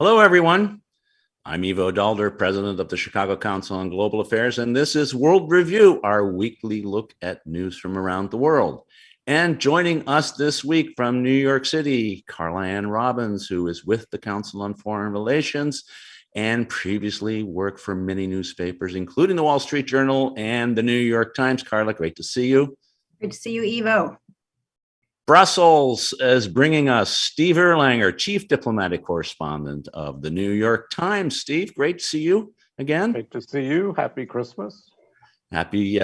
Hello, everyone. I'm Ivo Daalder, president of the Chicago Council on Global Affairs, and this is World Review, our weekly look at news from around the world. And joining us this week from New York City, Carla Anne Robbins, who is with the Council on Foreign Relations and previously worked for many newspapers, including the Wall Street Journal and the New York Times. Carla, great to see you. Good to see you, Ivo. Brussels is bringing us Steve Erlanger, chief diplomatic correspondent of the New York Times. Steve, great to see you again. Great to see you. Happy Christmas. Happy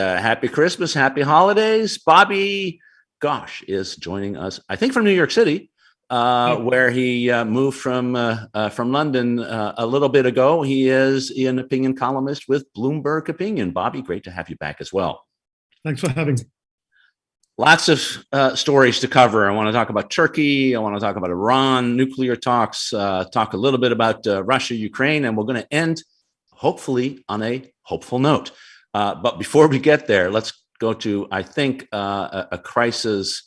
Christmas. Happy holidays. Bobby Ghosh is joining us, I think, from New York City, where he moved from London a little bit ago. He is an opinion columnist with Bloomberg Opinion. Bobby, great to have you back as well. Thanks for having me. Lots of stories to cover. I want to talk about Turkey. I want to talk about Iran, nuclear talks, talk a little bit about Russia, Ukraine, and we're going to end, hopefully, on a hopeful note. But before we get there, let's go to, I think, a crisis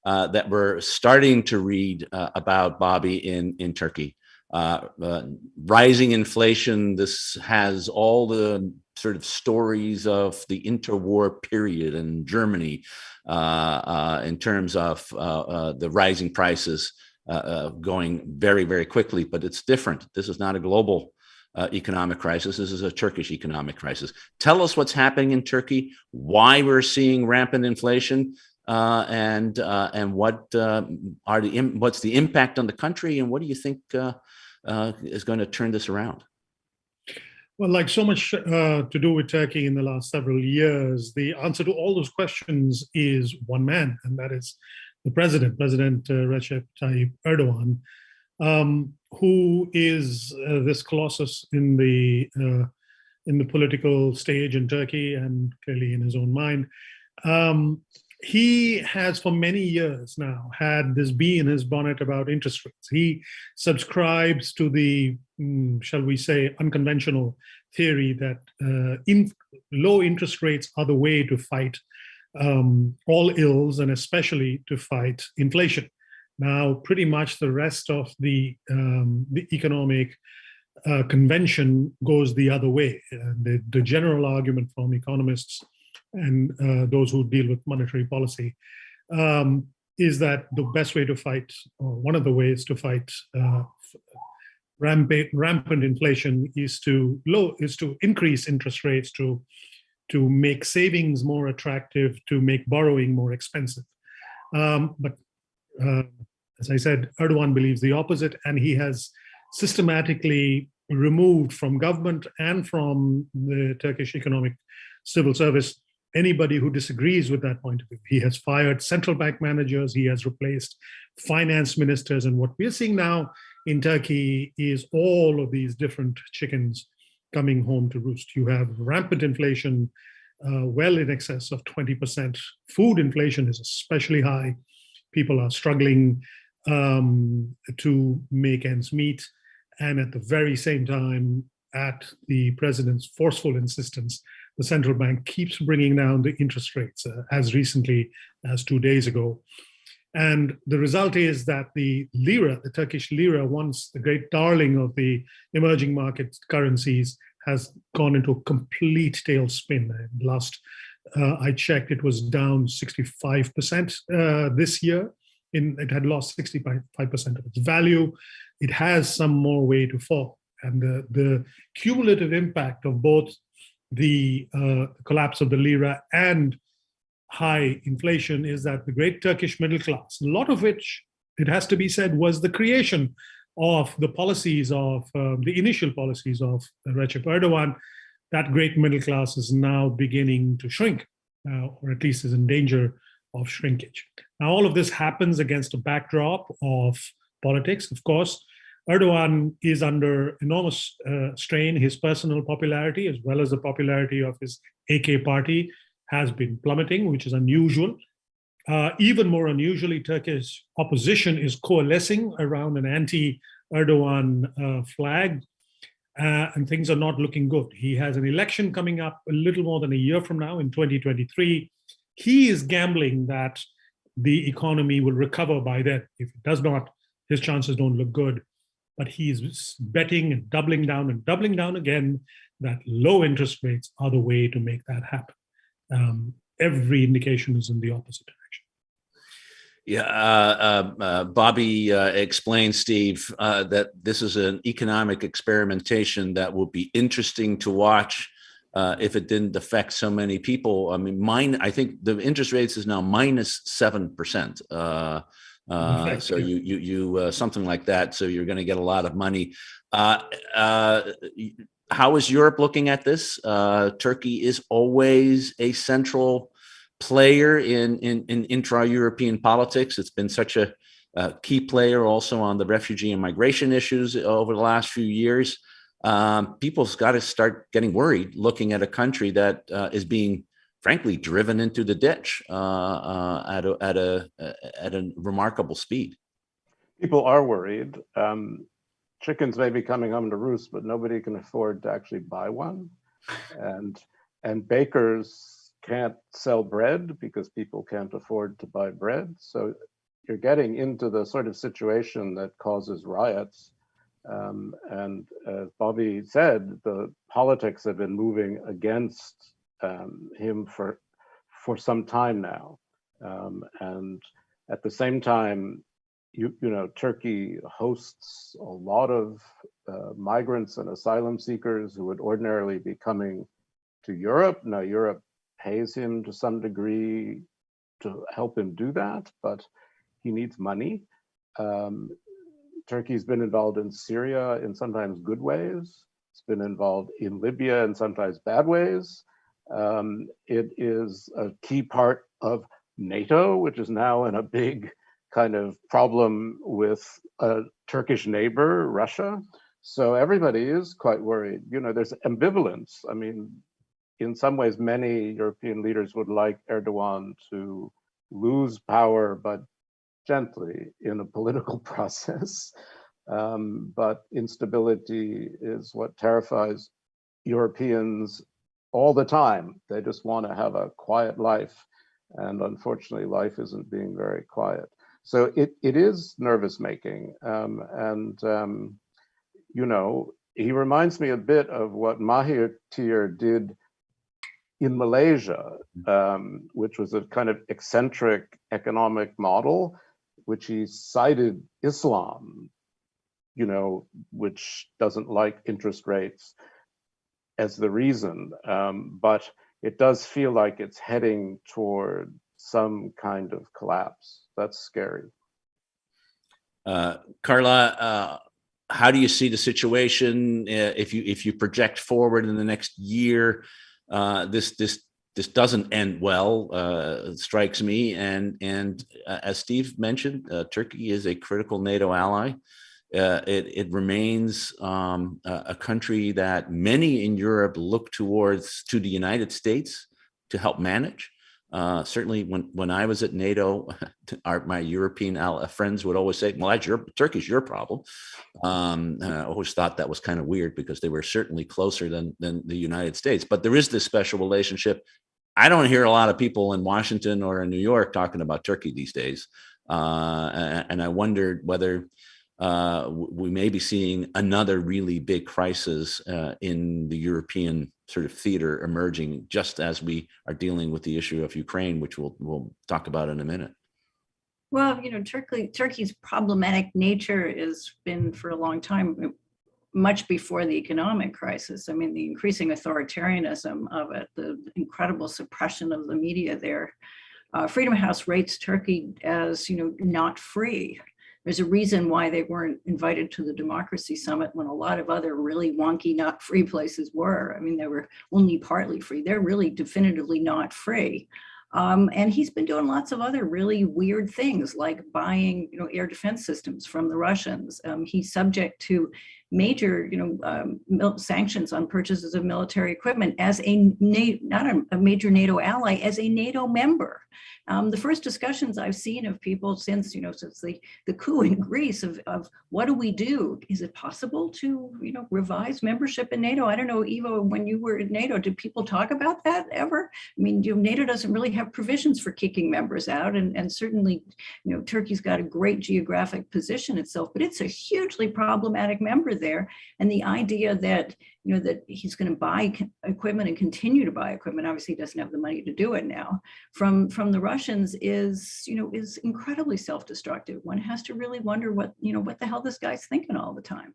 that we're starting to read about, Bobby, in Turkey. Rising inflation. This has all the sort of stories of the interwar period in Germany in terms of the rising prices going very, very quickly, but it's different. This is not a global economic crisis. This is a Turkish economic crisis. Tell us what's happening in Turkey, why we're seeing rampant inflation, and what's the impact on the country, and what do you think is going to turn this around? Well, like so much to do with Turkey in the last several years, the answer to all those questions is one man, and that is the President Recep Tayyip Erdogan, who is this colossus in the political stage in Turkey and clearly in his own mind. He has for many years now had this bee in his bonnet about interest rates. He subscribes to the, shall we say, unconventional theory that low interest rates are the way to fight all ills, and especially to fight inflation. Now, pretty much the rest of the economic convention goes the other way. The general argument from economists and those who deal with monetary policy is that the best way to fight, or one of the ways to fight rampant inflation, is to increase interest rates, to make savings more attractive, to make borrowing more expensive. But as I said, Erdogan believes the opposite, and he has systematically removed from government and from the Turkish economic civil service anybody who disagrees with that point of view. He has fired central bank managers, he has replaced finance ministers, and what we're seeing now in Turkey is all of these different chickens coming home to roost. You have rampant inflation, well in excess of 20%. Food inflation is especially high. People are struggling to make ends meet, and at the very same time, at the president's forceful insistence, the central bank keeps bringing down the interest rates as recently as 2 days ago. And the result is that the lira, the Turkish lira, once the great darling of the emerging market currencies, has gone into a complete tailspin. Last I checked, it was down 65% this year. It had lost 65% of its value. It has some more way to fall. And the cumulative impact of both the collapse of the lira and high inflation is that the great Turkish middle class, a lot of which, it has to be said, was the creation of the policies of the initial policies of Recep Erdogan, that great middle class is now beginning to shrink, or at least is in danger of shrinkage. Now, all of this happens against a backdrop of politics. Of course, Erdogan is under enormous strain. His personal popularity, as well as the popularity of his AK party, has been plummeting, which is unusual. Even more unusually, Turkish opposition is coalescing around an anti-Erdogan flag, and things are not looking good. He has an election coming up a little more than a year from now in 2023. He is gambling that the economy will recover by then. If it does not, his chances don't look good. but he's betting and doubling down again that low interest rates are the way to make that happen. Every indication is in the opposite direction. Yeah, Bobby explained, Steve, that this is an economic experimentation that will be interesting to watch if it didn't affect so many people. I mean, I think the interest rates is now minus 7%. So you something like that. So you're going to get a lot of money. How is Europe looking at this? Turkey is always a central player in intra-European politics. It's been such a key player also on the refugee and migration issues over the last few years. People's got to start getting worried looking at a country that is being, frankly, driven into the ditch at a remarkable speed. People are worried. Chickens may be coming home to roost, but nobody can afford to actually buy one. And bakers can't sell bread because people can't afford to buy bread. So you're getting into the sort of situation that causes riots. And as Bobby said, the politics have been moving against him for some time now. And at the same time, you know, Turkey hosts a lot of migrants and asylum seekers who would ordinarily be coming to Europe. Now, Europe pays him to some degree to help him do that, but he needs money. Turkey's been involved in Syria in sometimes good ways. It's been involved in Libya in sometimes bad ways. It is a key part of NATO, which is now in a big kind of problem with a Turkish neighbor, Russia. So everybody is quite worried. You know, there's ambivalence. I mean, in some ways, many European leaders would like Erdogan to lose power, but gently in a political process. But instability is what terrifies Europeans all the time. They just want to have a quiet life. And unfortunately, life isn't being very quiet. So it is nervous making. You know, he reminds me a bit of what Mahathir did in Malaysia, which was a kind of eccentric economic model, which he cited Islam, you know, which doesn't like interest rates as the reason. But it does feel like it's heading toward some kind of collapse. That's scary. Carla, how do you see the situation if you project forward in the next year? This doesn't end well, it strikes me. And as Steve mentioned, Turkey is a critical NATO ally. It remains a country that many in Europe look towards to the United States to help manage. Certainly, when I was at NATO, my European friends would always say, "Well, Turkey's your problem." I always thought that was kind of weird because they were certainly closer than the United States. But there is this special relationship. I don't hear a lot of people in Washington or in New York talking about Turkey these days, and I wondered whether we may be seeing another really big crisis in the European sort of theater emerging, just as we are dealing with the issue of Ukraine, which we'll talk about in a minute. Well, you know, Turkey's problematic nature has been for a long time, much before the economic crisis. I mean, the increasing authoritarianism of it, the incredible suppression of the media there. Freedom House rates Turkey as, you know, not free. There's a reason why they weren't invited to the Democracy Summit when a lot of other really wonky, not free places were. I mean, they were only partly free. They're really definitively not free. And he's been doing lots of other really weird things, like buying, you know, air defense systems from the Russians. He's subject to major, sanctions on purchases of military equipment as not a major NATO ally, as a NATO member. The first discussions I've seen of people since the coup in Greece of what do we do? Is it possible to, revise membership in NATO? I don't know, Ivo, when you were in NATO, did people talk about that ever? I mean, NATO doesn't really have provisions for kicking members out, and certainly, Turkey's got a great geographic position itself, but it's a hugely problematic member there. And the idea that, that he's going to buy equipment and continue to buy equipment, obviously he doesn't have the money to do it now, from the Russians is incredibly self-destructive. One has to really wonder what the hell this guy's thinking all the time.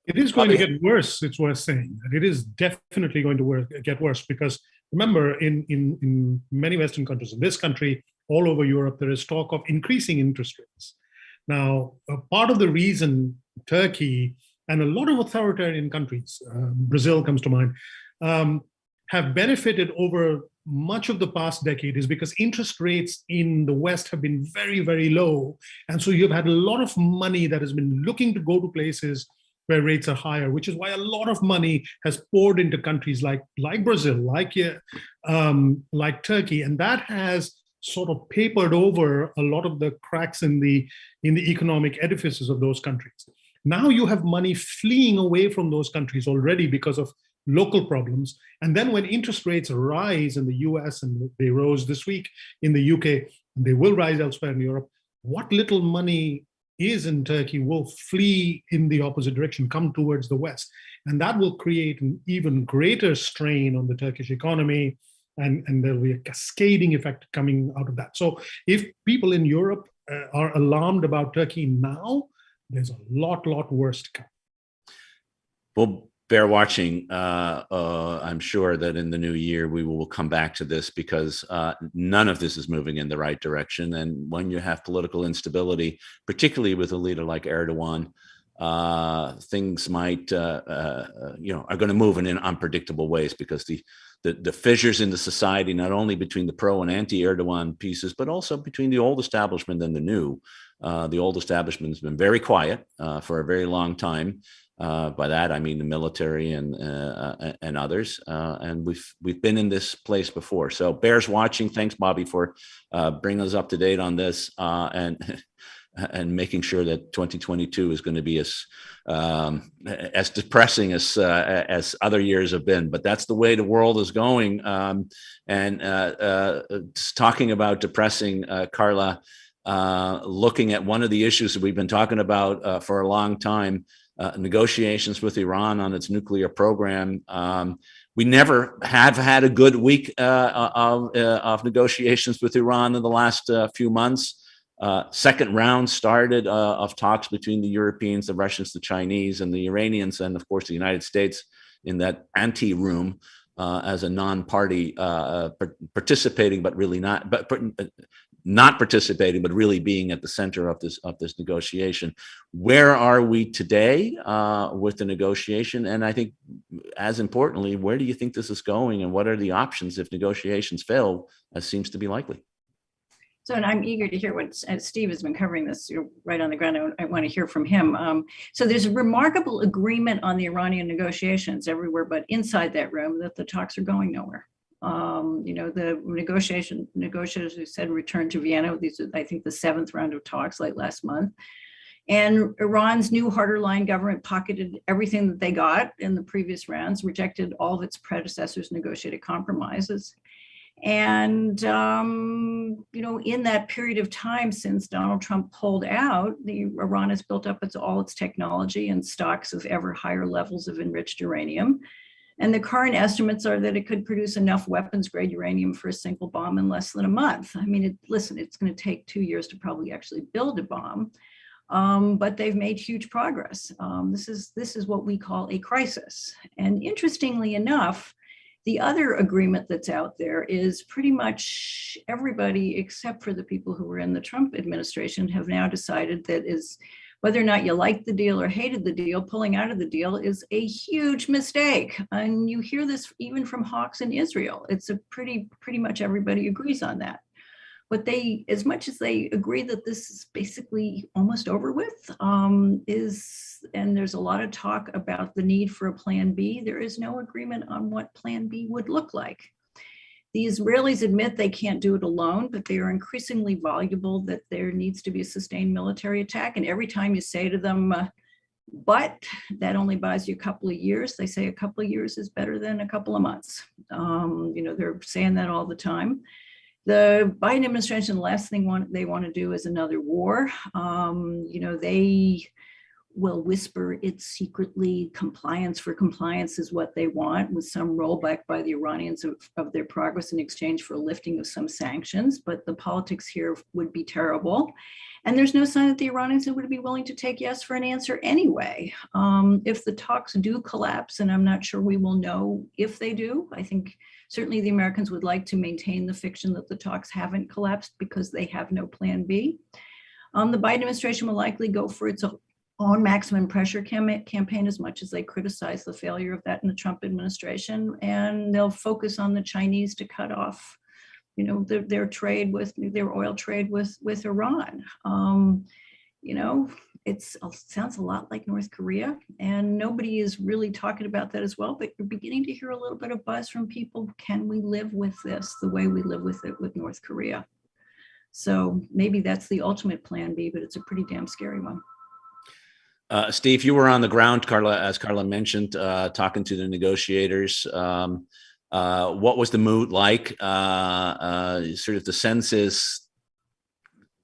It is going to get worse, it's worth saying. It is definitely going to get worse because remember, in many Western countries, in this country, all over Europe, there is talk of increasing interest rates. Now, part of the reason Turkey and a lot of authoritarian countries, Brazil comes to mind, have benefited over much of the past decade is because interest rates in the West have been very, very low. And so you've had a lot of money that has been looking to go to places where rates are higher, which is why a lot of money has poured into countries like Brazil, like Turkey. And that has sort of papered over a lot of the cracks in the economic edifices of those countries. Now you have money fleeing away from those countries already because of local problems. And then when interest rates rise in the US, and they rose this week in the UK, and they will rise elsewhere in Europe, what little money is in Turkey will flee in the opposite direction, come towards the West. And that will create an even greater strain on the Turkish economy. And there'll be a cascading effect coming out of that. So if people in Europe are alarmed about Turkey now, there's a lot worse to come. Well, bear watching. I'm sure that in the new year, we will come back to this because none of this is moving in the right direction. And when you have political instability, particularly with a leader like Erdogan, things might, are going to move in unpredictable ways because the fissures in the society, not only between the pro and anti-Erdogan pieces, but also between the old establishment and the new. The old establishment has been very quiet for a very long time. By that I mean the military and others, and we've been in this place before. So bears watching. Thanks, Bobby, for bringing us up to date on this and making sure that 2022 is going to be as depressing as other years have been. But that's the way the world is going. Talking about depressing, Carla, looking at one of the issues that we've been talking about for a long time. Negotiations with Iran on its nuclear program. We never have had a good week of negotiations with Iran in the last few months. Second round started of talks between the Europeans, the Russians, the Chinese, and the Iranians, and of course the United States in that ante-room as a non-party participating, but really not participating, but really being at the center of this negotiation. Where are we today with the negotiation? And I think, as importantly, where do you think this is going, and what are the options if negotiations fail, as seems to be likely? So, and I'm eager to hear what Steve has been covering this right on the ground. I want to hear from him. So there's a remarkable agreement on the Iranian negotiations everywhere, but inside that room, that the talks are going nowhere. The negotiators who said returned to Vienna. These are, I think, the 7th round of talks late last month. And Iran's new harder line government pocketed everything that they got in the previous rounds, rejected all of its predecessors' negotiated compromises. And, in that period of time since Donald Trump pulled out, Iran has built up all its technology and stocks of ever higher levels of enriched uranium. And the current estimates are that it could produce enough weapons-grade uranium for a single bomb in less than a month. I mean, it's going to take 2 years to probably actually build a bomb, but they've made huge progress. This is what we call a crisis. And interestingly enough, the other agreement that's out there is pretty much everybody except for the people who were in the Trump administration have now decided that is, whether or not you liked the deal or hated the deal, pulling out of the deal is a huge mistake. And you hear this even from hawks in Israel. It's pretty much everybody agrees on that. But they, as much as they agree that this is basically almost over with, and there's a lot of talk about the need for a plan B, there is no agreement on what plan B would look like. The Israelis admit they can't do it alone, but they are increasingly voluble that there needs to be a sustained military attack. And every time you say to them, but that only buys you a couple of years, they say a couple of years is better than a couple of months. They're saying that all the time. The Biden administration, the last thing they want to do is another war. They will whisper it's secretly compliance for compliance is what they want, with some rollback by the Iranians of their progress in exchange for a lifting of some sanctions. But the politics here would be terrible. And there's no sign that the Iranians would be willing to take yes for an answer anyway. If the talks do collapse, and I'm not sure we will know if they do, I think certainly the Americans would like to maintain the fiction that the talks haven't collapsed because they have no plan B. The Biden administration will likely go for its own maximum pressure campaign, as much as they criticize the failure of that in the Trump administration. And they'll focus on the Chinese to cut off their trade with their oil trade with Iran. It sounds a lot like North Korea, and nobody is really talking about that as well, but you're beginning to hear a little bit of buzz from people. Can we live with this the way we live with it with North Korea? So maybe that's the ultimate plan B, but it's a pretty damn scary one. Steve, you were on the ground, Carla, as Carla mentioned, talking to the negotiators. What was the mood like? Sort of the sense is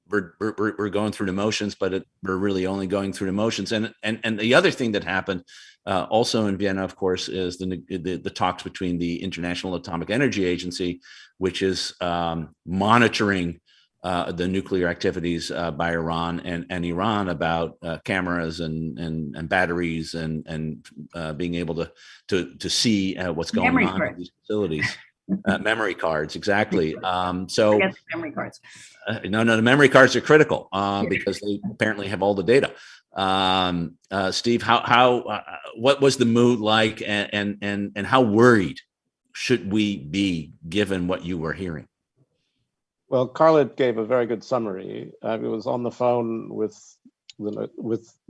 we're going through the motions, but we're really only going through the motions. And the other thing that happened also in Vienna, of course, is the talks between the International Atomic Energy Agency, which is monitoring the nuclear activities by Iran and Iran about cameras and batteries and being able to see what's going Memory on cards. in these facilities. Memory cards, exactly. Forget the memory cards. No, the memory cards are critical because they apparently have all the data. Steve, what was the mood like, and how worried should we be given what you were hearing? Well, Carla gave a very good summary. I was on the phone with the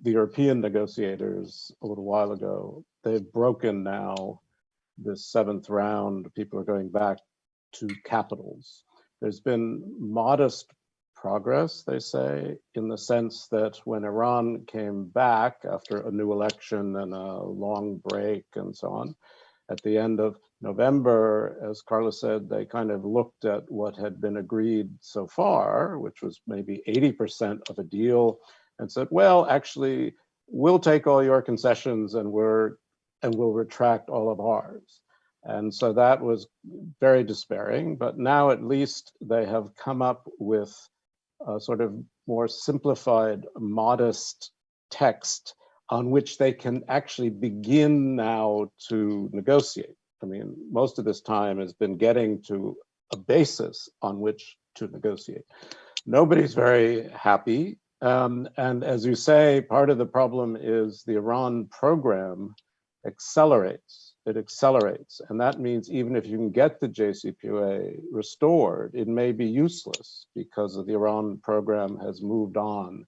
European negotiators a little while ago. They've broken now this seventh round. People are going back to capitals. There's been modest progress, they say, in the sense that when Iran came back after a new election and a long break and so on, at the end of November, as Carla said, they kind of looked at what had been agreed so far, which was maybe 80% of a deal, and said, well, actually, we'll take all your concessions and we'll retract all of ours. And so that was very despairing, but now at least they have come up with a sort of more simplified, modest text on which they can actually begin now to negotiate. I mean, most of this time has been getting to a basis on which to negotiate. Nobody's very happy. And as you say, part of the problem is the Iran program accelerates. It accelerates. And that means even if you can get the JCPOA restored, it may be useless because the Iran program has moved on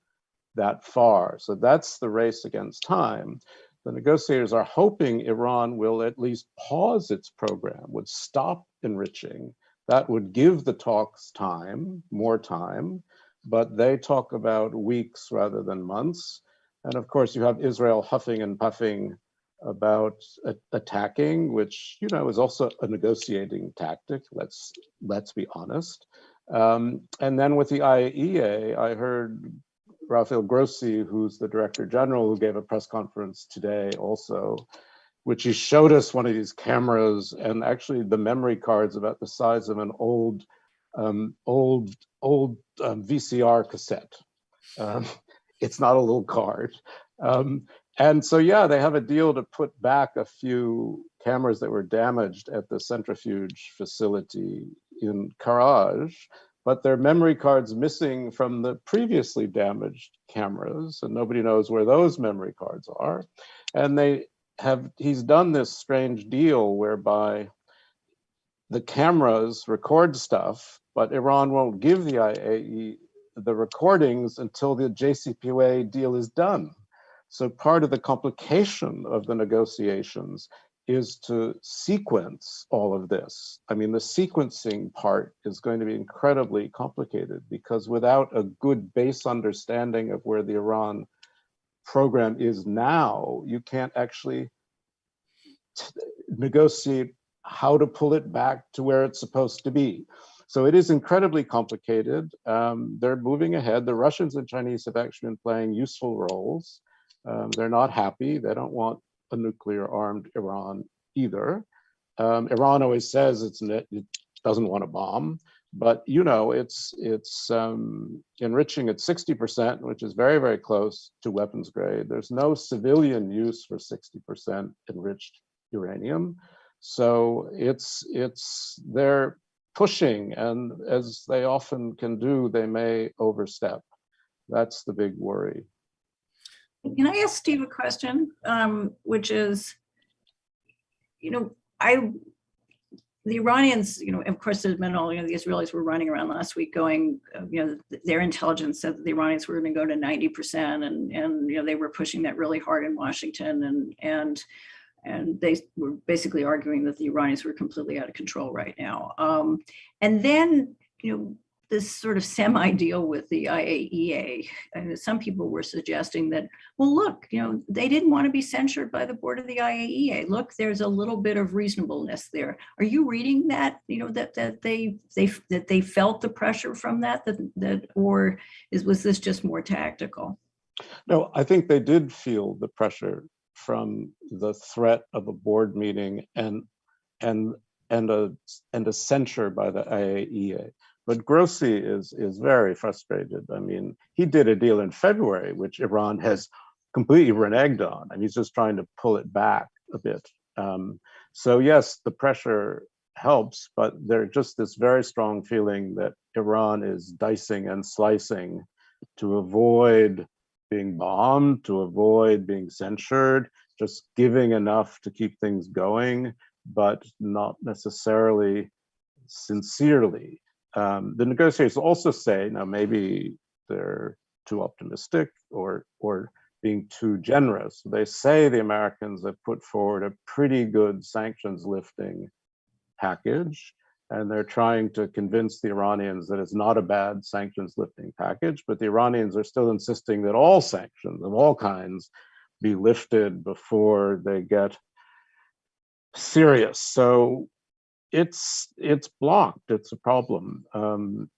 that far. So that's the race against time. The negotiators are hoping Iran will at least pause its program, would stop enriching. That would give the talks time, more time, but they talk about weeks rather than months. And of course, you have Israel huffing and puffing about attacking, which is also a negotiating tactic. Let's be honest. And then with the IAEA, I heard Rafael Grossi, who's the director general, who gave a press conference today also, which he showed us one of these cameras and actually the memory cards about the size of an old VCR cassette. It's not a little card. And so, yeah, they have a deal to put back a few cameras that were damaged at the centrifuge facility in Karaj, but there are memory cards missing from the previously damaged cameras, and nobody knows where those memory cards are. And he's done this strange deal whereby the cameras record stuff, but Iran won't give the IAEA the recordings until the JCPOA deal is done. So part of the complication of the negotiations is to sequence all of this. I mean, the sequencing part is going to be incredibly complicated because without a good base understanding of where the Iran program is now, you can't actually negotiate how to pull it back to where it's supposed to be. So it is incredibly complicated. They're moving ahead. The Russians and Chinese have actually been playing useful roles. They're not happy. They don't want a nuclear-armed Iran either. Iran always says it doesn't want to bomb, but you know it's enriching at 60%, which is very, very close to weapons grade. There's no civilian use for 60% enriched uranium, so they're pushing, and as they often can do, they may overstep. That's the big worry. Can I ask Steve a question, which is, the Iranians, of course, there's been all, the Israelis were running around last week going, their intelligence said that the Iranians were going to go to 90%, and they were pushing that really hard in Washington, and they were basically arguing that the Iranians were completely out of control right now. And then, this sort of semi-deal with the IAEA, and some people were suggesting that, well, look, they didn't want to be censured by the board of the IAEA. Look, there's a little bit of reasonableness there. Are you reading that? That they felt the pressure from that, or was this just more tactical? No, I think they did feel the pressure from the threat of a board meeting and a censure by the IAEA. But Grossi is very frustrated. I mean, he did a deal in February, which Iran has completely reneged on, and he's just trying to pull it back a bit. So yes, the pressure helps, but there's just this very strong feeling that Iran is dicing and slicing to avoid being bombed, to avoid being censured, just giving enough to keep things going, but not necessarily sincerely. The negotiators also say, now maybe they're too optimistic or being too generous. They say the Americans have put forward a pretty good sanctions lifting package, and they're trying to convince the Iranians that it's not a bad sanctions lifting package, but the Iranians are still insisting that all sanctions of all kinds be lifted before they get serious. So it's blocked. It's a problem.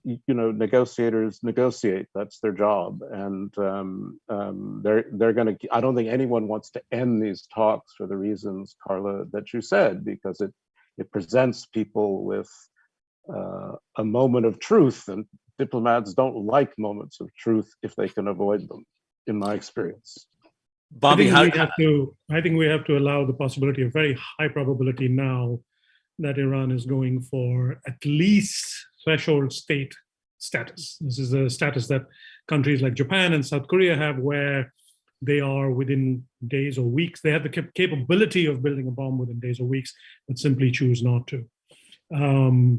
Negotiators negotiate. That's their job, and they're going to. I don't think anyone wants to end these talks for the reasons, Carla, that you said, because it presents people with a moment of truth, and diplomats don't like moments of truth if they can avoid them, in my experience. Bobby, I think we have to allow the possibility of very high probability now that Iran is going for at least threshold state status. This is the status that countries like Japan and South Korea have, where they are within days or weeks. They have the capability of building a bomb within days or weeks, but simply choose not to.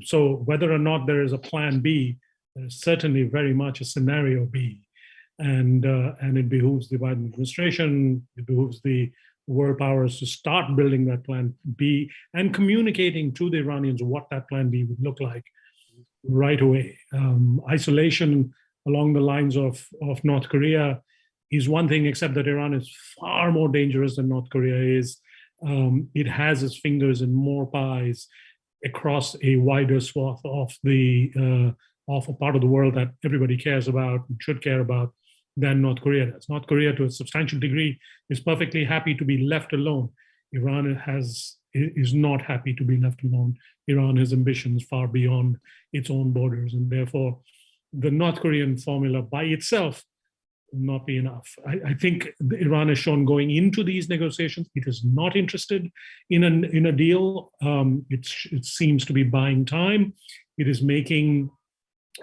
So whether or not there is a plan B, there is certainly very much a scenario B. And it behooves the Biden administration, it behooves the world powers to start building that plan B and communicating to the Iranians what that plan B would look like right away. Isolation along the lines of North Korea is one thing, except that Iran is far more dangerous than North Korea is. It has its fingers in more pies across a wider swath of a part of the world that everybody cares about and should care about than North Korea does. North Korea, to a substantial degree, is perfectly happy to be left alone. Iran is not happy to be left alone. Iran has ambitions far beyond its own borders, and therefore the North Korean formula by itself will not be enough. I think Iran has shown going into these negotiations, it is not interested in a deal. It seems to be buying time. It is making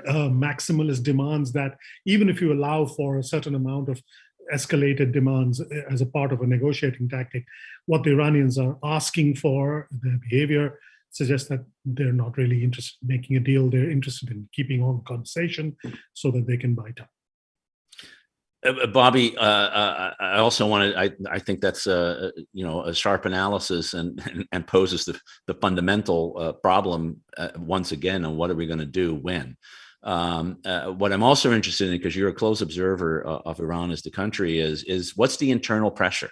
maximalist demands that, even if you allow for a certain amount of escalated demands as a part of a negotiating tactic, what the Iranians are asking for, their behavior suggests that they're not really interested in making a deal. They're interested in keeping on the conversation so that they can buy time. Bobby, I also wanted. I think that's a sharp analysis and poses the fundamental problem once again on what are we going to do when. What I'm also interested in, because you're a close observer of Iran as the country, is what's the internal pressure?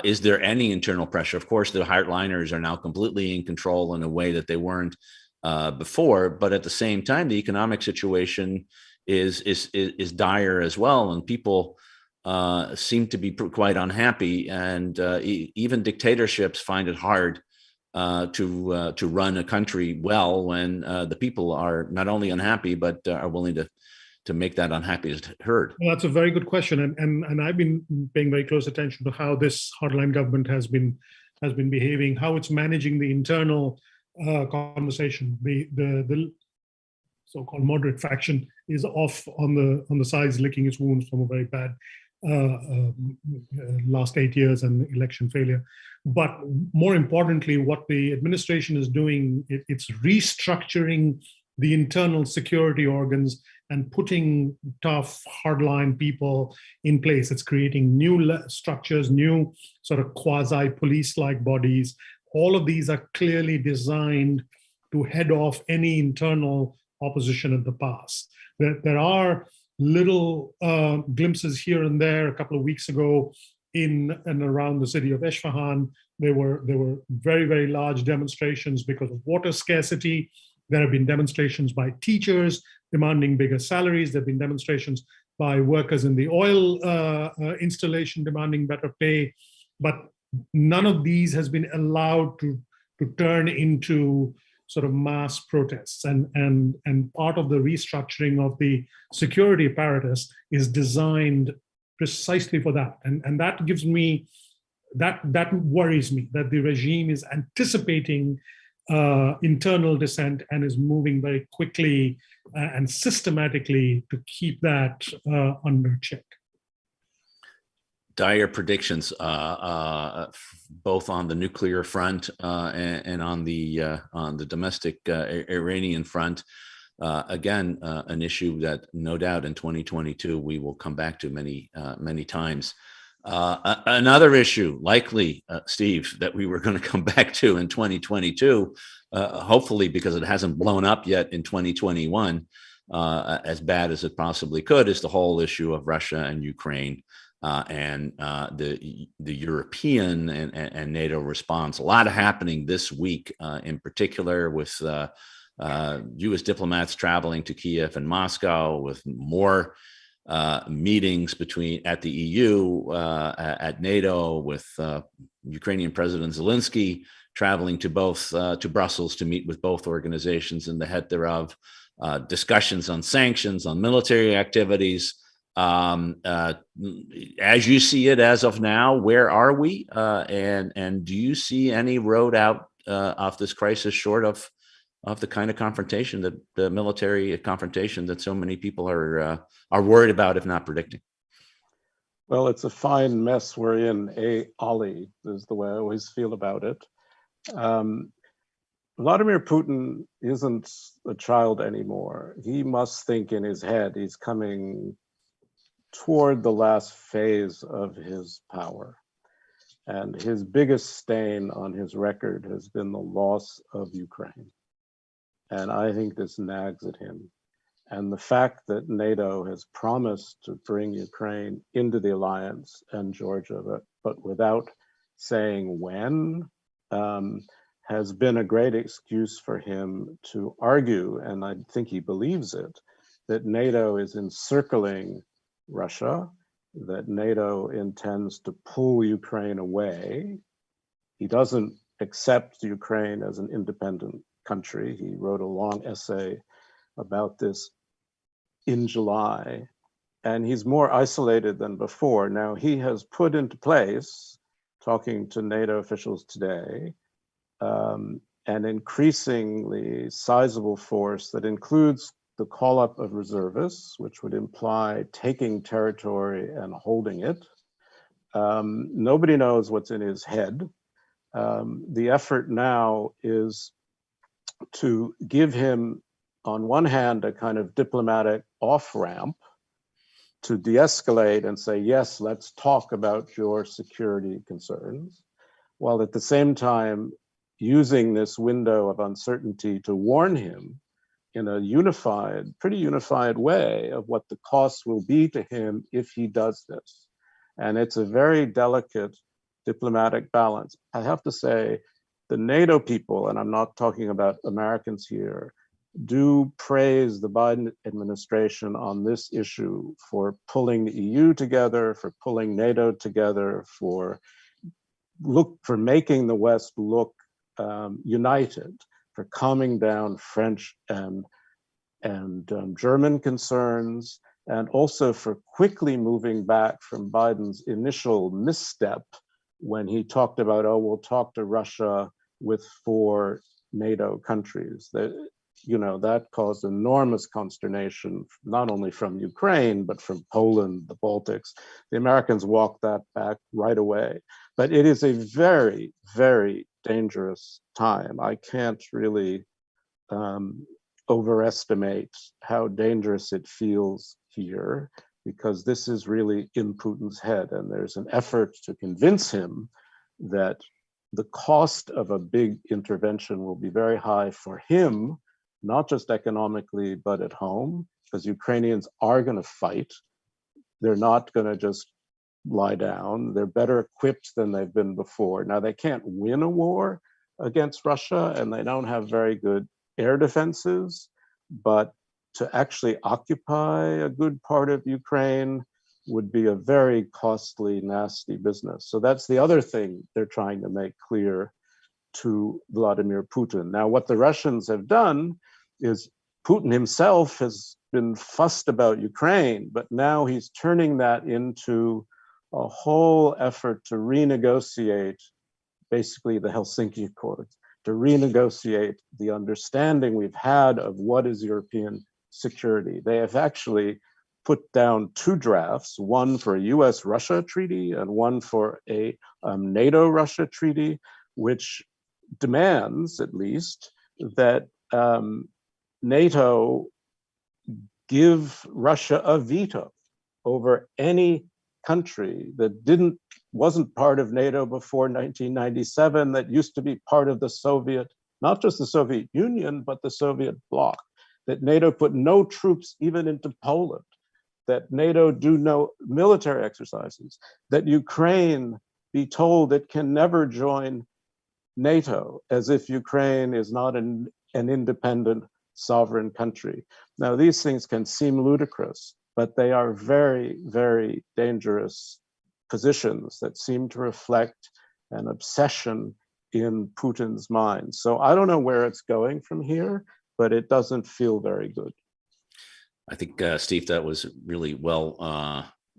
Is there any internal pressure? Of course, the hardliners are now completely in control in a way that they weren't before, but at the same time, the economic situation is dire as well, and people seem to be quite unhappy, and even dictatorships find it hard to run a country well when the people are not only unhappy but are willing to make that unhappiness heard. Well, that's a very good question, and I've been paying very close attention to how this hardline government has been behaving, how it's managing the internal conversation. The so-called moderate faction is off on the sides, licking its wounds from a very bad last 8 years and election failure. But more importantly, what the administration is doing, it's restructuring the internal security organs and putting tough, hardline people in place. It's creating new structures, new sort of quasi-police-like bodies. All of these are clearly designed to head off any internal opposition in the past. There are little glimpses here and there. A couple of weeks ago, in and around the city of Isfahan, there were very, very large demonstrations because of water scarcity. There have been demonstrations by teachers demanding bigger salaries. There have been demonstrations by workers in the oil installation demanding better pay. But none of these has been allowed to turn into sort of mass protests, and part of the restructuring of the security apparatus is designed precisely for that, and that gives me that worries me, that the regime is anticipating internal dissent and is moving very quickly and systematically to keep that under check. Dire predictions, both on the nuclear front and on the domestic Iranian front. Again, an issue that no doubt in 2022 we will come back to many times. Another issue, likely, Steve, that we were going to come back to in 2022, hopefully because it hasn't blown up yet in 2021, as bad as it possibly could, is the whole issue of Russia and Ukraine. And the European and NATO response. A lot of happening this week, in particular with U.S. diplomats traveling to Kiev and Moscow, with more meetings at the EU, at NATO, with Ukrainian President Zelensky traveling to Brussels to meet with both organizations and the head thereof, discussions on sanctions, on military activities. As you see it as of now, where are we? And do you see any road out of this crisis short of the kind of confrontation, that the military confrontation that so many people are worried about, if not predicting? Well, it's a fine mess we're in. Ollie is the way I always feel about it. Vladimir Putin isn't a child anymore. He must think in his head he's coming toward the last phase of his power. And his biggest stain on his record has been the loss of Ukraine. And I think this nags at him. And the fact that NATO has promised to bring Ukraine into the alliance and Georgia, but without saying when, has been a great excuse for him to argue, and I think he believes it, that NATO is encircling Russia, that NATO intends to pull Ukraine away. He doesn't accept Ukraine as an independent country. He wrote a long essay about this in July, and he's more isolated than before. Now, he has put into place, talking to NATO officials today, an increasingly sizable force that includes the call-up of reservists, which would imply taking territory and holding it. Nobody knows what's in his head. The effort now is to give him, on one hand, a kind of diplomatic off-ramp to de-escalate and say, yes, let's talk about your security concerns, while at the same time using this window of uncertainty to warn him in a pretty unified way of what the costs will be to him if he does this. And it's a very delicate diplomatic balance. I have to say, the NATO people, and I'm not talking about Americans here, do praise the Biden administration on this issue for pulling the EU together, for pulling NATO together, for making the West look united, for calming down French and German concerns, and also for quickly moving back from Biden's initial misstep when he talked about, oh, we'll talk to Russia with 4 NATO countries. That caused enormous consternation, not only from Ukraine, but from Poland, the Baltics. The Americans walked that back right away. But it is a very, very dangerous time. I can't really overestimate how dangerous it feels here, because this is really in Putin's head. And there's an effort to convince him that the cost of a big intervention will be very high for him, not just economically, but at home, because Ukrainians are going to fight. They're not going to just lie down. They're better equipped than they've been before. Now, they can't win a war against Russia, and they don't have very good air defenses, but to actually occupy a good part of Ukraine would be a very costly, nasty business. So that's the other thing they're trying to make clear to Vladimir Putin. Now, what the Russians have done is Putin himself has been fussed about Ukraine, but now he's turning that into a whole effort to renegotiate basically the Helsinki Accords, to renegotiate the understanding we've had of what is European security. They have actually put down 2 drafts, one for a US-Russia treaty and one for a NATO-Russia treaty, which demands, at least, that NATO give Russia a veto over any country that wasn't part of NATO before 1997, that used to be part of the Soviet, not just the Soviet Union, but the Soviet bloc, that NATO put no troops even into Poland, that NATO do no military exercises, that Ukraine be told it can never join NATO, as if Ukraine is not an independent sovereign country. Now, these things can seem ludicrous, but they are very, very dangerous positions that seem to reflect an obsession in Putin's mind. So I don't know where it's going from here, but it doesn't feel very good. I think, Steve, that was really well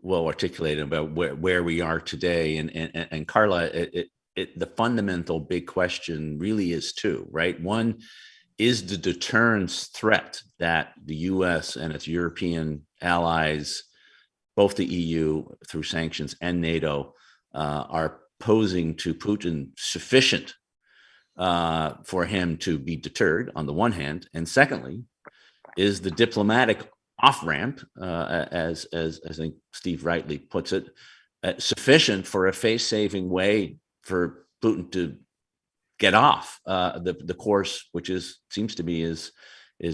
articulated about where we are today. And Carla, the fundamental big question really is 2, right? One is the deterrence threat that the US and its European allies, both the EU through sanctions and NATO, are posing to Putin sufficient for him to be deterred on the one hand, and secondly, is the diplomatic off-ramp, as I think Steve rightly puts it, sufficient for a face-saving way for Putin to get off the course, which seems to be his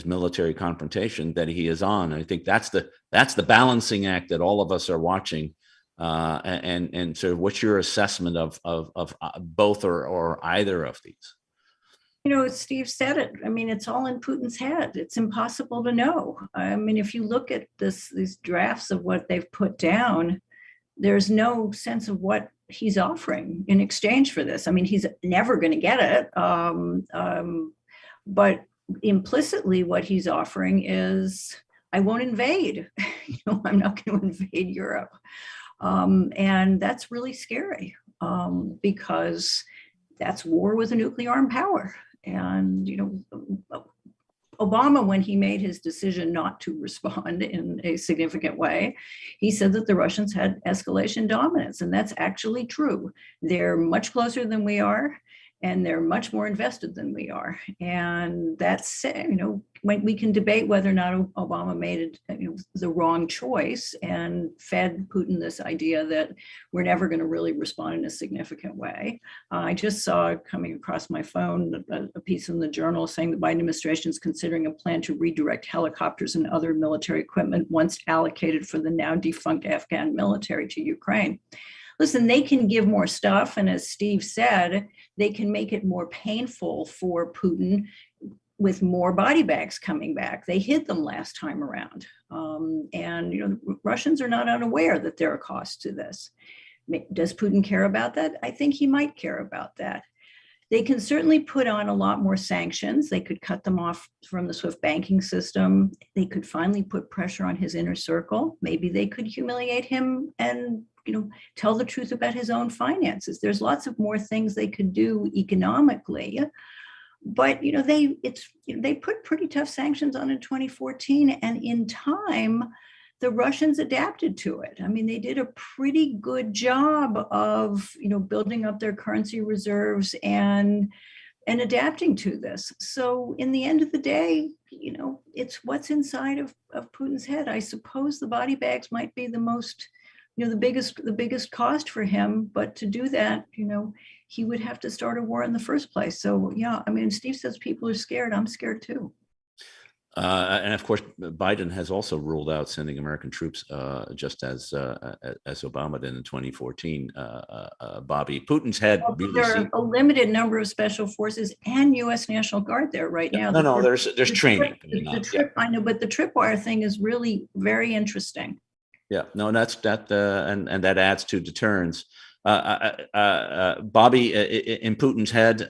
military confrontation that he is on. And I think that's the balancing act that all of us are watching. And so, what's your assessment of both or either of these? Steve said it. I mean, it's all in Putin's head. It's impossible to know. I mean, if you look at these drafts of what they've put down, there's no sense of what he's offering in exchange for this. I mean, he's never going to get it. But implicitly, what he's offering is, I won't invade. I'm not going to invade Europe. And that's really scary because that's war with a nuclear armed power. And, Obama, when he made his decision not to respond in a significant way, he said that the Russians had escalation dominance, and that's actually true. They're much closer than we are, and they're much more invested than we are. And that's, when we can debate whether or not Obama made the wrong choice and fed Putin this idea that we're never going to really respond in a significant way. I just saw coming across my phone a piece in the Journal saying the Biden administration is considering a plan to redirect helicopters and other military equipment once allocated for the now defunct Afghan military to Ukraine. Listen, they can give more stuff. And as Steve said, they can make it more painful for Putin with more body bags coming back. They hid them last time around. And Russians are not unaware that there are costs to this. Does Putin care about that? I think he might care about that. They can certainly put on a lot more sanctions. They could cut them off from the SWIFT banking system. They could finally put pressure on his inner circle. Maybe they could humiliate him and tell the truth about his own finances. There's lots of more things they could do economically. But they put pretty tough sanctions on in 2014, and in time, the Russians adapted to it. I mean, they did a pretty good job of building up their currency reserves and adapting to this. So in the end of the day, it's what's inside of Putin's head. I suppose the body bags might be the most, the biggest cost for him. But to do that, he would have to start a war in the first place. So yeah, I mean, Steve says people are scared. I'm scared too. And of course, Biden has also ruled out sending American troops, just as Obama did in 2014. Bobby, Putin's head. Really there are a limited number of special forces and U.S. National Guard there right now. No, there's training. I know, but the tripwire thing is really very interesting. Yeah, no, and that adds to deterrence. Bobby, in Putin's head,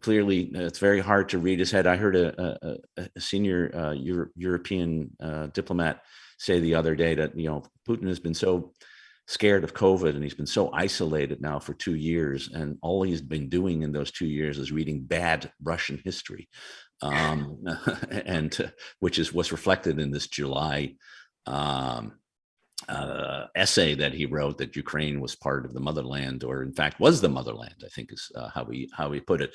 clearly it's very hard to read his head. I heard a senior European diplomat say the other day that Putin has been so scared of COVID and he's been so isolated now for 2 years, and all he's been doing in those 2 years is reading bad Russian history, and which was reflected in this July essay that he wrote, that Ukraine was part of the motherland, or in fact was the motherland, I think is how he put it.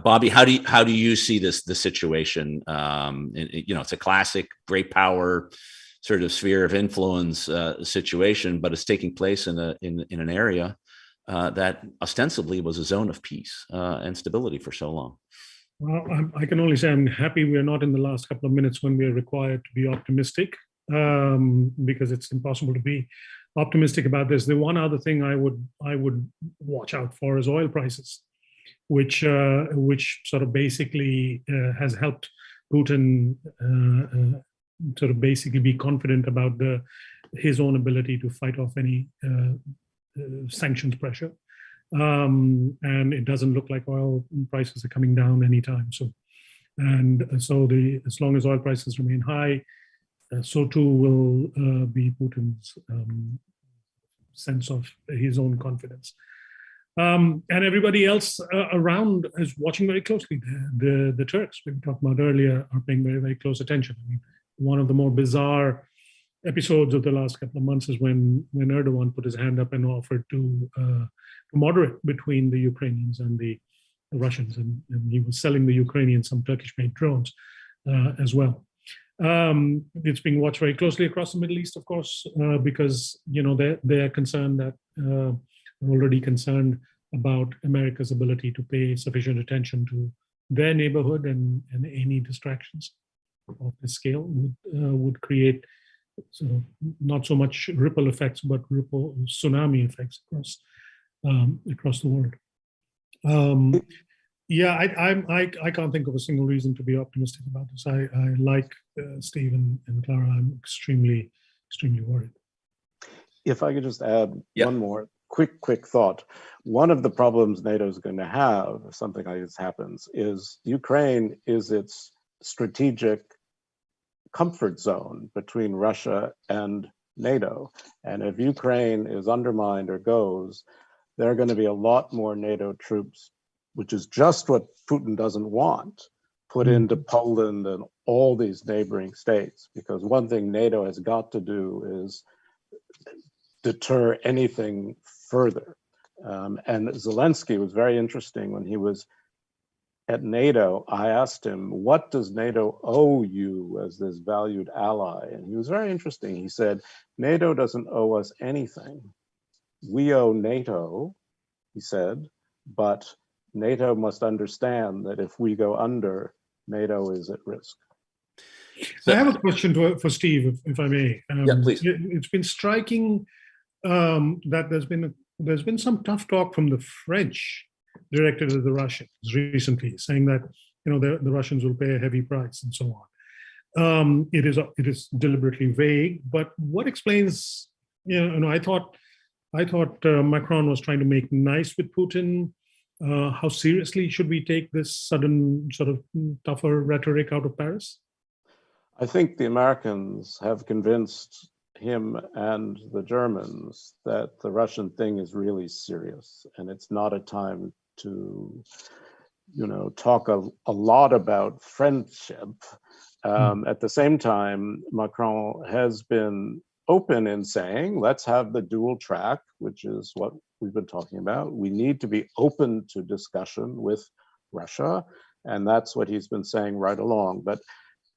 Bobby, how do you see this situation? It's a classic great power sort of sphere of influence situation, but it's taking place in an area that ostensibly was a zone of peace and stability for so long. Well, I can only say I'm happy we're not in the last couple of minutes when we're required to be optimistic. Because it's impossible to be optimistic about this. The one other thing I would watch out for is oil prices, which sort of basically has helped Putin sort of basically be confident about his and to fight off any sanctions pressure. And it doesn't look like oil prices are coming down anytime soon. And so as long as oil prices remain high, so too will be Putin's sense of his own confidence. And everybody else around is watching very closely. The Turks, we talked about earlier, are paying very, very close attention. I mean, one of the more bizarre episodes of the last couple of months is when Erdogan put his hand up and offered to moderate between the Ukrainians and the Russians, and he was selling the Ukrainians some Turkish-made drones as well. It's being watched very closely across the Middle East, of course, because they're concerned that already concerned about America's ability to pay sufficient attention to their neighborhood, and any distractions of this scale would create sort of not so much ripple effects, but ripple tsunami effects across the world. Yeah, I can't think of a single reason to be optimistic about this. I like Steve and Clara. I'm extremely worried. If I could just add one more quick thought. One of the problems NATO is going to have if something like this happens is Ukraine is its strategic comfort zone between Russia and NATO. And if Ukraine is undermined or goes, there are going to be a lot more NATO troops, which is just what Putin doesn't want, put into Poland and all these neighboring states. Because one thing NATO has got to do is deter anything further. And Zelensky was very interesting when he was at NATO. I asked him, what does NATO owe you as this valued ally? And he was very interesting. He said, NATO doesn't owe us anything. We owe NATO, he said, but NATO must understand that if we go under, NATO is at risk. I have a question for Steve, if I may. Yeah, please. It's been striking that there's been some tough talk from the French directed at the Russians recently, saying that the Russians will pay a heavy price and so on. It is deliberately vague, but what explains? I thought Macron was trying to make nice with Putin. How seriously should we take this sudden sort of tougher rhetoric out of Paris? I think the Americans have convinced him and the Germans that the Russian thing is really serious, and it's not a time to, talk a lot about friendship. At the same time, Macron has been open in saying, let's have the dual track, which is what we've been talking about. We need to be open to discussion with Russia, and that's what he's been saying right along. But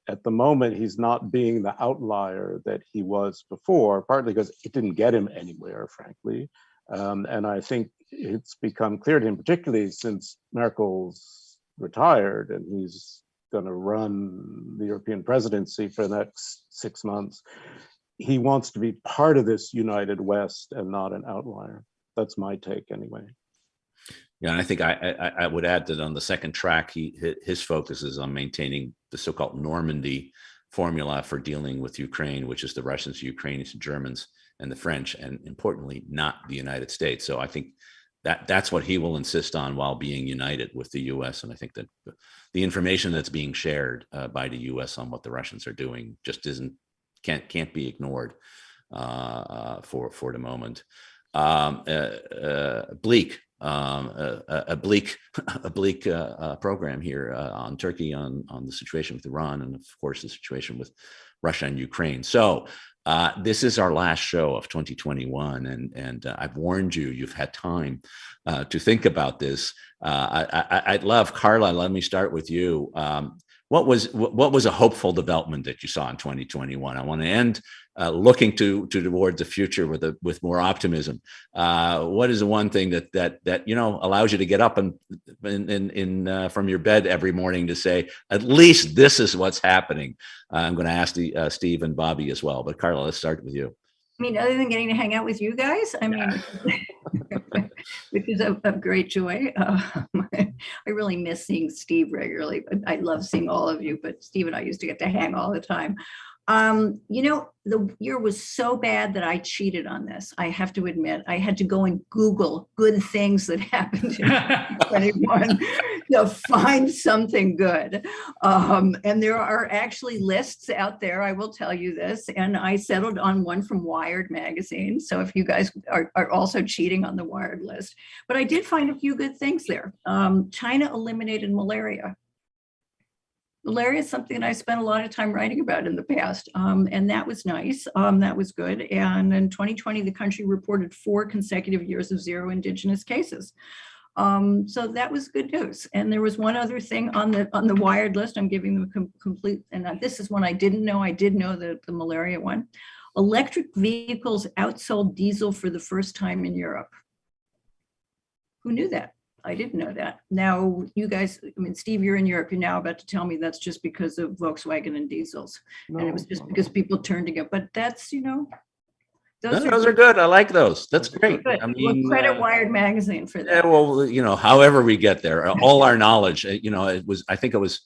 at the moment, he's not being the outlier that he was before, partly because it didn't get him anywhere, frankly. And I think it's become clear to him, particularly since Merkel's retired and he's going to run the European presidency for the next 6 months, he wants to be part of this united West and not an outlier. That's my take anyway. Yeah, and I think I would add that on the second track, his focus is on maintaining the so-called Normandy formula for dealing with Ukraine, which is the Russians, the Ukrainians, the Germans, and the French, and importantly, not the United States. So I think that's what he will insist on while being united with the U.S. And I think that the information that's being shared by the U.S. on what the Russians are doing just can't be ignored for the moment. A bleak program here on Turkey, on the situation with Iran, and of course the situation with Russia and Ukraine. So this is our last show of 2021, and I've warned you. You've had time to think about this. I'd love, Carla. Let me start with you. What was a hopeful development that you saw in 2021? I want to end looking towards the future with more optimism. What is the one thing that allows you to get up and from your bed every morning to say, at least this is what's happening? I'm going to ask Steve and Bobby as well, but Carla, let's start with you. I mean, other than getting to hang out with you guys, I mean, which is a great joy. I really miss seeing Steve regularly, but I love seeing all of you. But Steve and I used to get to hang all the time. The year was so bad that I cheated on this. I have to admit, I had to go and Google good things that happened in 2021 to find something good. And there are actually lists out there, I will tell you this, and I settled on one from Wired magazine. So if you guys are also cheating on the Wired list, but I did find a few good things there. China eliminated malaria. Malaria is something that I spent a lot of time writing about in the past, and that was nice. That was good. And in 2020, the country reported 4 consecutive years of 0 indigenous cases. So that was good news. And there was one other thing on the Wired list. I'm giving them complete, and this is one I didn't know. I did know the malaria one. Electric vehicles outsold diesel for the first time in Europe. Who knew that? I didn't know that. Now, you guys, I mean, Steve, you're in Europe. You're now about to tell me that's just because of Volkswagen and diesels. And it was just because people turned to go. But that's, those are good. I like those. That's great. Good. I mean, credit Wired magazine for that. Yeah, well, however we get there, all our knowledge, I think it was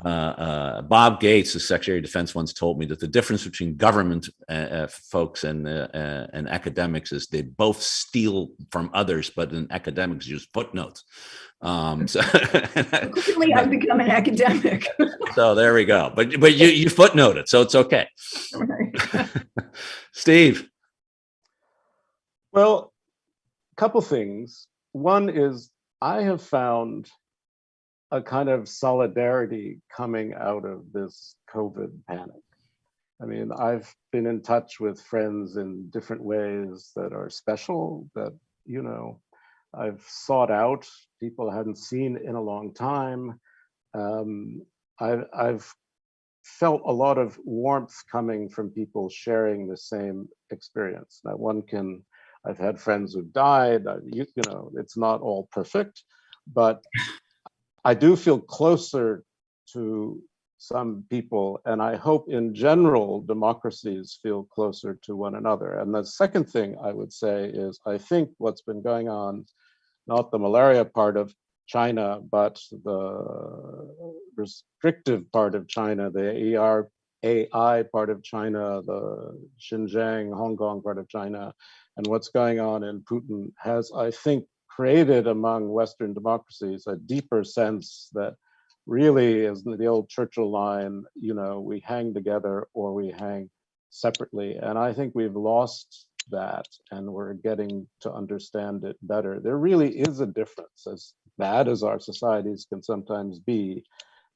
Bob Gates, the Secretary of Defense, once told me that the difference between government folks and academics is they both steal from others, but in academics use footnotes. Clearly, I've become an academic. So there we go. But you footnoted, so it's okay. Right. Steve. Well, a couple things. One is I have found a kind of solidarity coming out of this COVID panic. I mean, I've been in touch with friends in different ways that are special, that, I've sought out people I hadn't seen in a long time. I've felt a lot of warmth coming from people sharing the same experience. Now, I've had friends who've died, it's not all perfect, but I do feel closer to some people, and I hope in general democracies feel closer to one another. And the second thing I would say is, I think what's been going on, not the malaria part of China, but the restrictive part of China, the AI part of China, the Xinjiang, Hong Kong part of China, and what's going on in Putin has, I think, created among Western democracies a deeper sense that really is the old Churchill line, we hang together or we hang separately. And I think we've lost that, and we're getting to understand it better. There really is a difference, as bad as our societies can sometimes be,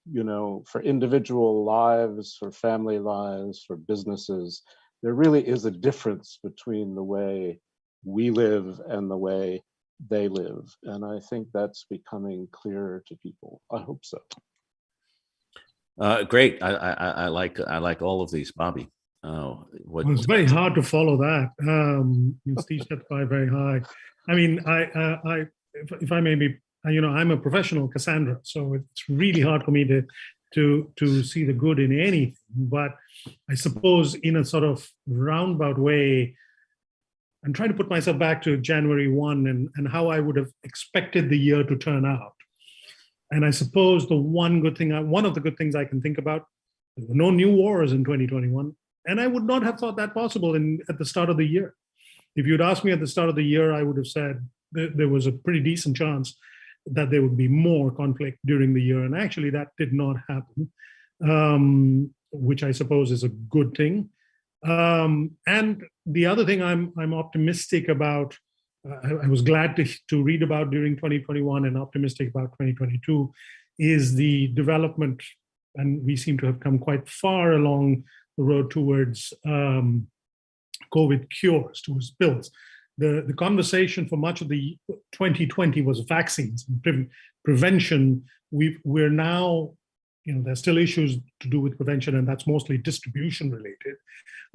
for individual lives, for family lives, for businesses. There really is a difference between the way we live and the way they live. And I think that's becoming clearer to people. I hope so. Great. I like all of these, Bobby. It's very hard to follow that. Steve set the bar very high. I mean, if I may be, I'm a professional Cassandra, so it's really hard for me to see the good in anything. But I suppose in a sort of roundabout way, I'm trying to put myself back to January 1 and how I would have expected the year to turn out. And I suppose one of the good things I can think about, there were no new wars in 2021. And I would not have thought that possible at the start of the year. If you'd asked me at the start of the year, I would have said there was a pretty decent chance that there would be more conflict during the year. And actually that did not happen, which I suppose is a good thing. And the other thing I'm optimistic about, I was glad to read about during 2021 and optimistic about 2022, is the development, and we seem to have come quite far along the road towards COVID cures, towards pills. The conversation for much of the 2020 was vaccines and prevention. We're now, there's still issues to do with prevention, and that's mostly distribution related.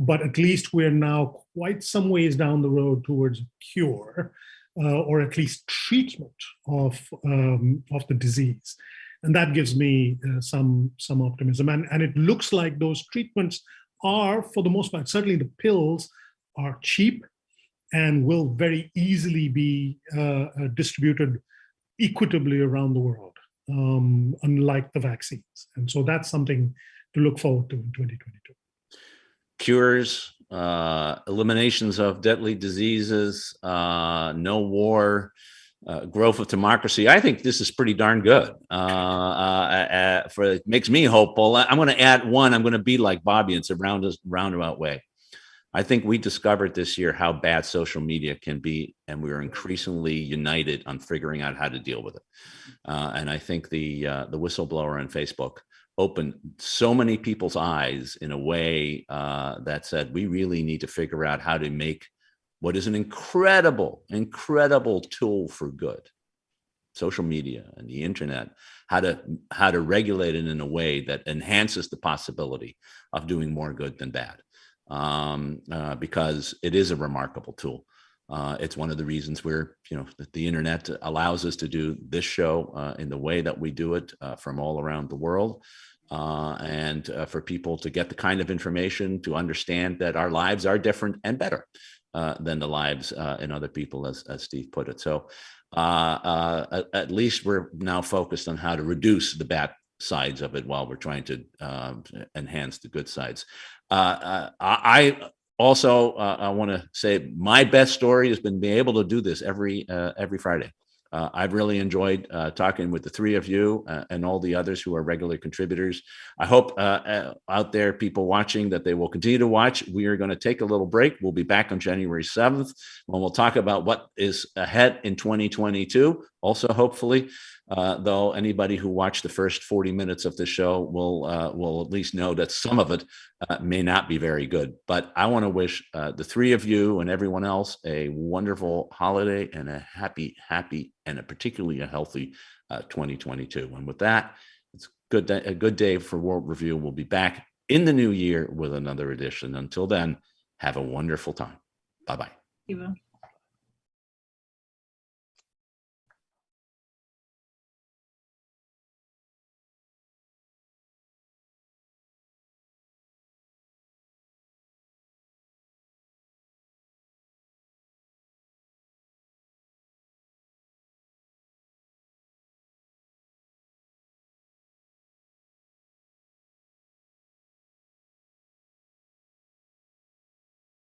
But at least we're now quite some ways down the road towards cure, or at least treatment of the disease. And that gives me some optimism. And it looks like those treatments are, for the most part, certainly the pills are cheap and will very easily be distributed equitably around the world, unlike the vaccines. And so that's something to look forward to in 2022. Cures, eliminations of deadly diseases, no war, growth of democracy. I think this is pretty darn good. It makes me hopeful. I'm going to add one. I'm going to be like Bobby. It's a roundabout way. I think we discovered this year how bad social media can be, and we are increasingly united on figuring out how to deal with it. And I think the whistleblower on Facebook opened so many people's eyes in a way that said, we really need to figure out how to make what is an incredible tool for good, social media and the internet, how to regulate it in a way that enhances the possibility of doing more good than bad, because it is a remarkable tool. It's one of the reasons the internet allows us to do this show in the way that we do it from all around the world. And for people to get the kind of information to understand that our lives are different and better than the lives in other people, as Steve put it. So at least we're now focused on how to reduce the bad sides of it while we're trying to enhance the good sides. I also want to say my best story has been being able to do this every Friday. I've really enjoyed talking with the three of you and all the others who are regular contributors. I hope out there, people watching, that they will continue to watch. We are going to take a little break. We'll be back on January 7th when we'll talk about what is ahead in 2022. Also, hopefully, though anybody who watched the first 40 minutes of the show will at least know that some of it may not be very good. But I want to wish the three of you and everyone else a wonderful holiday and a happy, and particularly a healthy 2022. And with that, it's a good day for World Review. We'll be back in the new year with another edition. Until then, have a wonderful time. Bye-bye.